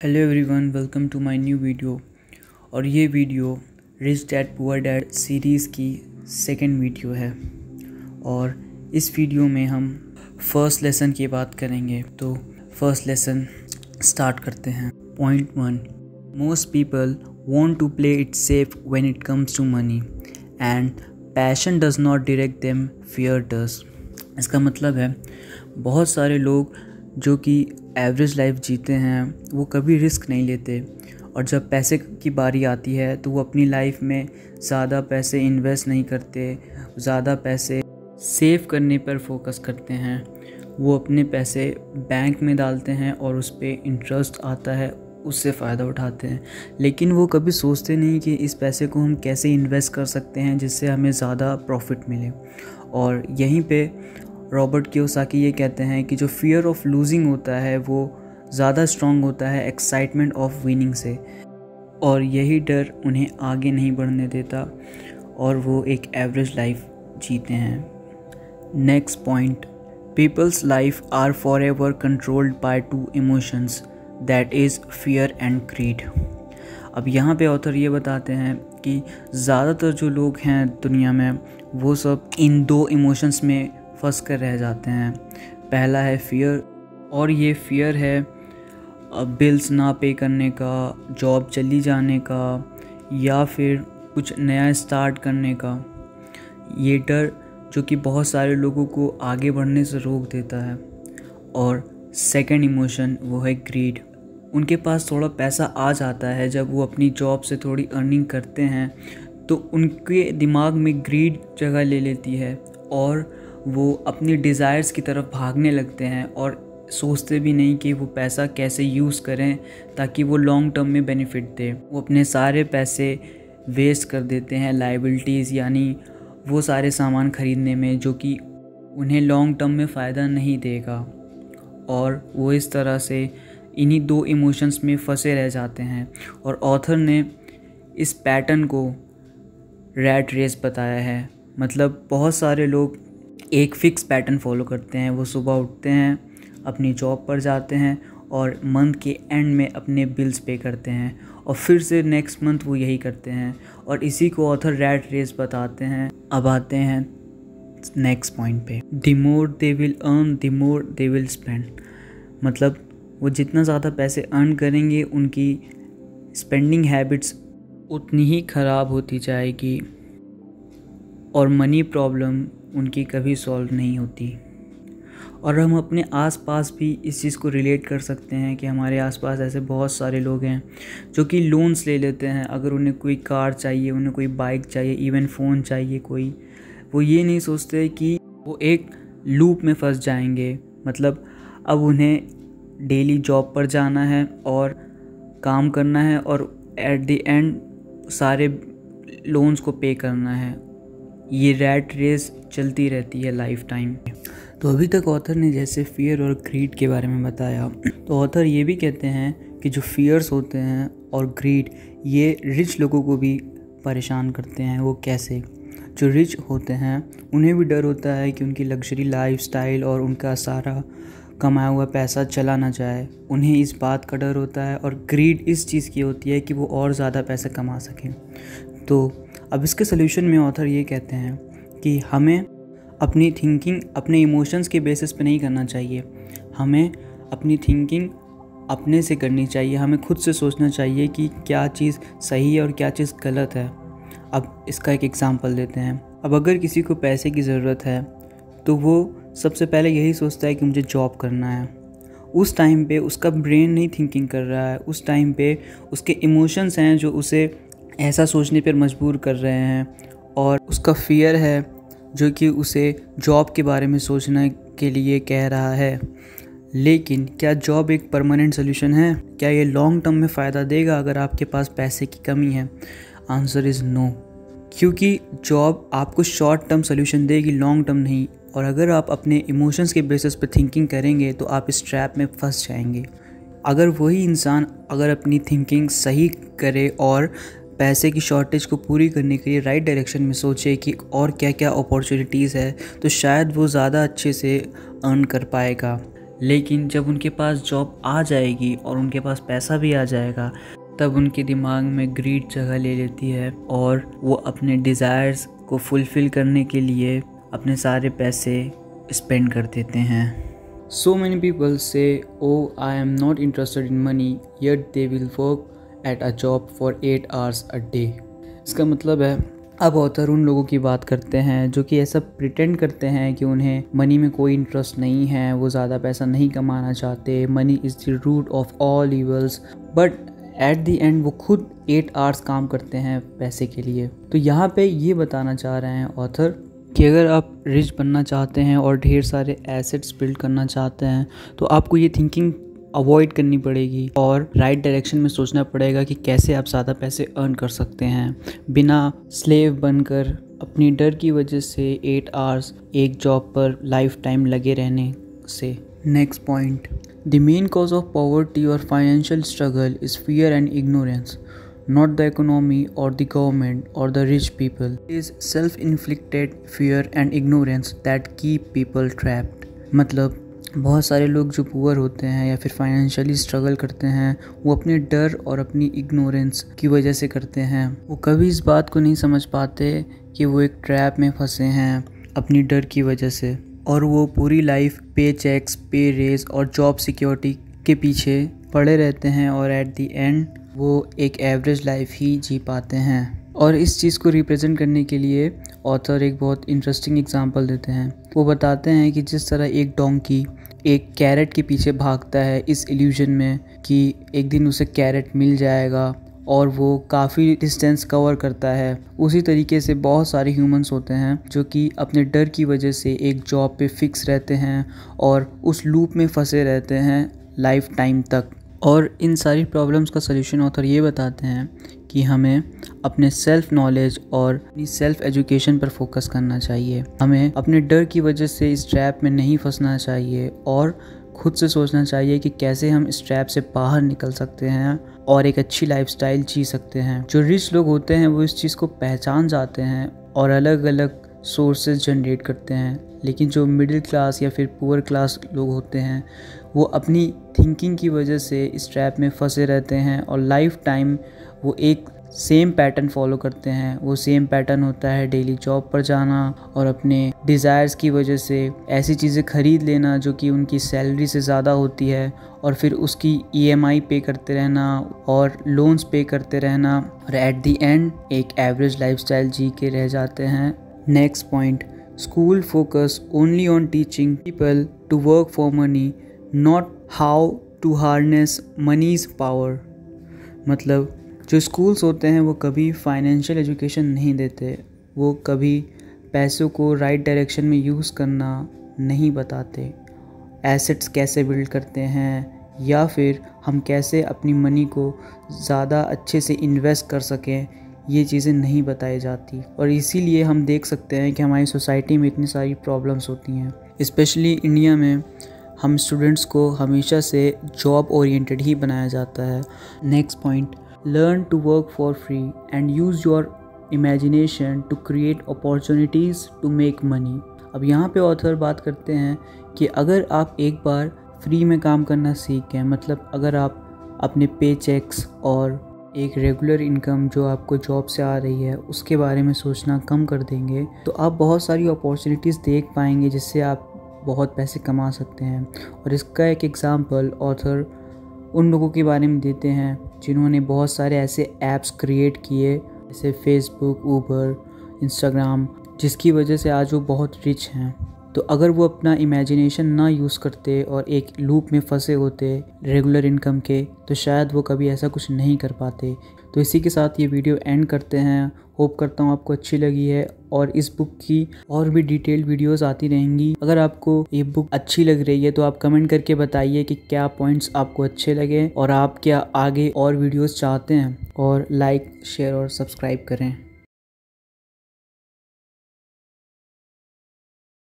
Hello everyone, welcome to my new video. और ये video rich dad poor dad series की second video है। और इस वीडियो में हम फर्स्ट लेसन की बात करेंगे। तो फर्स्ट लेसन स्टार्ट करते हैं। Point 1, most people want to play it safe when it comes to money and passion does not direct them, fear does. इसका मतलब है बहुत सारे लोग जो कि एवरेज लाइफ जीते हैं वो कभी रिस्क नहीं लेते, और जब पैसे की बारी आती है तो वो अपनी लाइफ में ज़्यादा पैसे इन्वेस्ट नहीं करते, ज़्यादा पैसे सेव करने पर फोकस करते हैं। वो अपने पैसे बैंक में डालते हैं और उस पर इंटरेस्ट आता है, उससे फ़ायदा उठाते हैं। लेकिन वो कभी सोचते नहीं कि इस पैसे को हम कैसे इन्वेस्ट कर सकते हैं जिससे हमें ज़्यादा प्रॉफिट मिले। और यहीं पे रॉबर्ट कियोसाकी ये कहते हैं कि जो फियर ऑफ लूजिंग होता है वो ज़्यादा स्ट्रॉन्ग होता है एक्साइटमेंट ऑफ विनिंग से, और यही डर उन्हें आगे नहीं बढ़ने देता और वो एक एवरेज लाइफ जीते हैं। Next point, people's life are forever controlled by two emotions, that is fear and greed. अब यहाँ पे ऑथर ये बताते हैं कि ज़्यादातर जो लोग हैं दुनिया में वो सब इन दो इमोशंस में फंस कर रह जाते हैं। पहला है फियर, और ये फियर है बिल्स ना पे करने का, जॉब चली जाने का, या फिर कुछ नया स्टार्ट करने का। ये डर जो कि बहुत सारे लोगों को आगे बढ़ने से रोक देता है। और सेकंड इमोशन वो है ग्रीड। उनके पास थोड़ा पैसा आ जाता है, जब वो अपनी जॉब से थोड़ी अर्निंग करते हैं तो उनके दिमाग में ग्रीड जगह ले लेती है और वो अपनी डिज़ायर्स की तरफ भागने लगते हैं और सोचते भी नहीं कि वो पैसा कैसे यूज़ करें ताकि वो लॉन्ग टर्म में बेनिफिट दे। वो अपने सारे पैसे वेस्ट कर देते हैं लायबिलिटीज़, यानी वो सारे सामान ख़रीदने में जो कि उन्हें लॉन्ग टर्म में फ़ायदा नहीं देगा। और वो इस तरह से इन्हीं दो इमोशंस में फंसे रह जाते हैं। और ऑथर ने इस पैटर्न को रैट रेस बताया है। मतलब बहुत सारे लोग एक फ़िक्स पैटर्न फॉलो करते हैं। वो सुबह उठते हैं, अपनी जॉब पर जाते हैं और मंथ के एंड में अपने बिल्स पे करते हैं, और फिर से नेक्स्ट मंथ वो यही करते हैं, और इसी को ऑथर रैट रेस बताते हैं। अब आते हैं नेक्स्ट पॉइंट पे, the more they will earn the more they will spend. मतलब वो जितना ज़्यादा पैसे अर्न करेंगे उनकी स्पेंडिंग हैबिट्स उतनी ही ख़राब होती जाएगी, और मनी प्रॉब्लम उनकी कभी सॉल्व नहीं होती। और हम अपने आसपास भी इस चीज़ को रिलेट कर सकते हैं कि हमारे आसपास ऐसे बहुत सारे लोग हैं जो कि लोन्स ले लेते हैं। अगर उन्हें कोई कार चाहिए, उन्हें कोई बाइक चाहिए, इवन फ़ोन चाहिए कोई, वो ये नहीं सोचते कि वो एक लूप में फंस जाएंगे। मतलब अब उन्हें डेली जॉब पर जाना है और काम करना है, और एट द एंड सारे लोन्स को पे करना है। ये रैट रेस चलती रहती है लाइफ टाइम। तो अभी तक ऑथर ने जैसे फियर और ग्रीड के बारे में बताया, तो ऑथर ये भी कहते हैं कि जो फियर्स होते हैं और ग्रीड, ये रिच लोगों को भी परेशान करते हैं। वो कैसे? जो रिच होते हैं उन्हें भी डर होता है कि उनकी लग्जरी लाइफस्टाइल और उनका सारा कमाया हुआ पैसा चला ना जाए। उन्हें इस बात का डर होता है, और ग्रीड इस चीज़ की होती है कि वो और ज़्यादा पैसा कमा सकें। तो अब इसके सलूशन में ऑथर ये कहते हैं कि हमें अपनी थिंकिंग अपने इमोशंस के बेसिस पे नहीं करना चाहिए। हमें अपनी थिंकिंग अपने से करनी चाहिए। हमें खुद से सोचना चाहिए कि क्या चीज़ सही है और क्या चीज़ गलत है। अब इसका एक एग्जांपल देते हैं। अब अगर किसी को पैसे की ज़रूरत है तो वो सबसे पहले यही सोचता है कि मुझे जॉब करना है। उस टाइम पे उसका ब्रेन नहीं थिंकिंग कर रहा है, उस टाइम पे उसके इमोशंस हैं जो उसे ऐसा सोचने पर मजबूर कर रहे हैं, और उसका फियर है जो कि उसे जॉब के बारे में सोचने के लिए कह रहा है। लेकिन क्या जॉब एक परमानेंट सोल्यूशन है? क्या ये लॉन्ग टर्म में फ़ायदा देगा अगर आपके पास पैसे की कमी है? आंसर इज़ नो, क्योंकि जॉब आपको शॉर्ट टर्म सोल्यूशन देगी, लॉन्ग टर्म नहीं। और अगर आप अपने इमोशंस के बेसिस पर थिंकिंग करेंगे तो आप इस ट्रैप में फंस जाएंगे। अगर वही इंसान अगर अपनी थिंकिंग सही करे और पैसे की शॉर्टेज को पूरी करने के लिए राइट डायरेक्शन में सोचे कि और क्या क्या अपॉर्चुनिटीज़ है, तो शायद वो ज़्यादा अच्छे से अर्न कर पाएगा। लेकिन जब उनके पास जॉब आ जाएगी और उनके पास पैसा भी आ जाएगा, तब उनके दिमाग में ग्रीड जगह ले लेती है और वो अपने डिज़ायर्स को फुलफ़िल करने के लिए अपने सारे पैसे स्पेंड कर देते हैं। So many people say, oh, I am not interested in money, yet they will work at a job for 8 hours a day. इसका मतलब है, अब ऑथर उन लोगों की बात करते हैं जो कि ऐसा प्रिटेंड करते हैं कि उन्हें मनी में कोई इंटरेस्ट नहीं है, वो ज़्यादा पैसा नहीं कमाना चाहते, money is the root of all evils, but at the end वो खुद 8 आवर्स काम करते हैं पैसे के लिए। तो यहाँ पे ये बताना चाह रहे हैं ऑथर कि अगर आप रिच बनना चाहते हैं और ढेर सारे एसेट्स बिल्ड करना चाहते हैं तो आपको ये थिंकिंग अवॉइड करनी पड़ेगी और राइट डायरेक्शन में सोचना पड़ेगा कि कैसे आप ज़्यादा पैसे अर्न कर सकते हैं बिना स्लेव बनकर अपनी डर की वजह से 8 आवर्स एक जॉब पर लाइफ टाइम लगे रहने से। Next point, the main cause of poverty और financial struggle is fear and ignorance, not the economy or the government or the rich people. It is self-inflicted fear and ignorance that keep people trapped. मतलब बहुत सारे लोग जो poor होते हैं या फिर फाइनेंशियली स्ट्रगल करते हैं वो अपने डर और अपनी इग्नोरेंस की वजह से करते हैं। वो कभी इस बात को नहीं समझ पाते कि वो एक ट्रैप में फंसे हैं अपनी डर की वजह से, और वो पूरी लाइफ पे चेक्स, पे रेज और जॉब सिक्योरिटी के पीछे पड़े रहते हैं और एट दी एंड वो एक एवरेज लाइफ ही जी पाते हैं। और इस चीज़ को रिप्रेजेंट करने के लिए ऑथर एक बहुत इंटरेस्टिंग एग्जांपल देते हैं। वो बताते हैं कि जिस तरह एक डोंकी एक कैरेट के पीछे भागता है इस इल्यूजन में कि एक दिन उसे कैरेट मिल जाएगा और वो काफ़ी डिस्टेंस कवर करता है, उसी तरीके से बहुत सारे ह्यूमंस होते हैं जो कि अपने डर की वजह से एक जॉब पे फिक्स रहते हैं और उस लूप में फंसे रहते हैं लाइफ टाइम तक। और इन सारी प्रॉब्लम्स का सलूशन ऑथर ये बताते हैं कि हमें अपने सेल्फ नॉलेज और अपनी सेल्फ एजुकेशन पर फोकस करना चाहिए। हमें अपने डर की वजह से इस ट्रैप में नहीं फंसना चाहिए और खुद से सोचना चाहिए कि कैसे हम इस ट्रैप से बाहर निकल सकते हैं और एक अच्छी लाइफस्टाइल जी सकते हैं। जो रिच लोग होते हैं वो इस चीज़ को पहचान जाते हैं और अलग अलग सोर्सेज जनरेट करते हैं, लेकिन जो मिडिल क्लास या फिर पुअर क्लास लोग होते हैं वो अपनी थिंकिंग की वजह से इस ट्रैप में फंसे रहते हैं और लाइफ टाइम वो एक सेम पैटर्न फॉलो करते हैं। वो सेम पैटर्न होता है डेली जॉब पर जाना और अपने डिज़ायर्स की वजह से ऐसी चीज़ें ख़रीद लेना जो कि उनकी सैलरी से ज़्यादा होती है और फिर उसकी EMI पे करते रहना और लोन्स पे करते रहना और एट दी एंड एक एवरेज लाइफस्टाइल जी के रह जाते हैं। Next point, school focus only on teaching people to work for money, not how to harness money's power. मतलब जो स्कूल्स होते हैं वो कभी फाइनेंशियल एजुकेशन नहीं देते, वो कभी पैसों को राइट डायरेक्शन में यूज़ करना नहीं बताते, एसेट्स कैसे बिल्ड करते हैं या फिर हम कैसे अपनी मनी को ज़्यादा अच्छे से इन्वेस्ट कर सकें, ये चीज़ें नहीं बताई जाती। और इसीलिए हम देख सकते हैं कि हमारी सोसाइटी में इतनी सारी प्रॉब्लम्स होती हैं। स्पेशली इंडिया में हम स्टूडेंट्स को हमेशा से जॉब ओरिएंटेड ही बनाया जाता है। Next point, learn to work for free and use your imagination to create opportunities to make money. अब यहाँ पे ऑथर बात करते हैं कि अगर आप एक बार फ्री में काम करना सीख गए, मतलब अगर आप अपने पे चेक्स और एक रेगुलर इनकम जो आपको जॉब से आ रही है उसके बारे में सोचना कम कर देंगे तो आप बहुत सारी अपॉर्चुनिटीज़ देख पाएंगे जिससे आप बहुत पैसे कमा सकते हैं। और इसका एक एग्ज़ाम्पल ऑथर उन लोगों के बारे में देते हैं जिन्होंने बहुत सारे ऐसे ऐप्स क्रिएट किए जैसे फेसबुक, ऊबर, इंस्टाग्राम, जिसकी वजह से आज वो बहुत रिच हैं। तो अगर वो अपना इमेजिनेशन ना यूज़ करते और एक लूप में फंसे होते रेगुलर इनकम के तो शायद वो कभी ऐसा कुछ नहीं कर पाते। तो इसी के साथ ये वीडियो एंड करते हैं। होप करता हूँ आपको अच्छी लगी है और इस बुक की और भी डिटेल्ड वीडियोस आती रहेंगी। अगर आपको ये बुक अच्छी लग रही है तो आप कमेंट करके बताइए कि क्या पॉइंट्स आपको अच्छे लगे और आप क्या आगे और वीडियोस चाहते हैं, और लाइक, शेयर और सब्सक्राइब करें।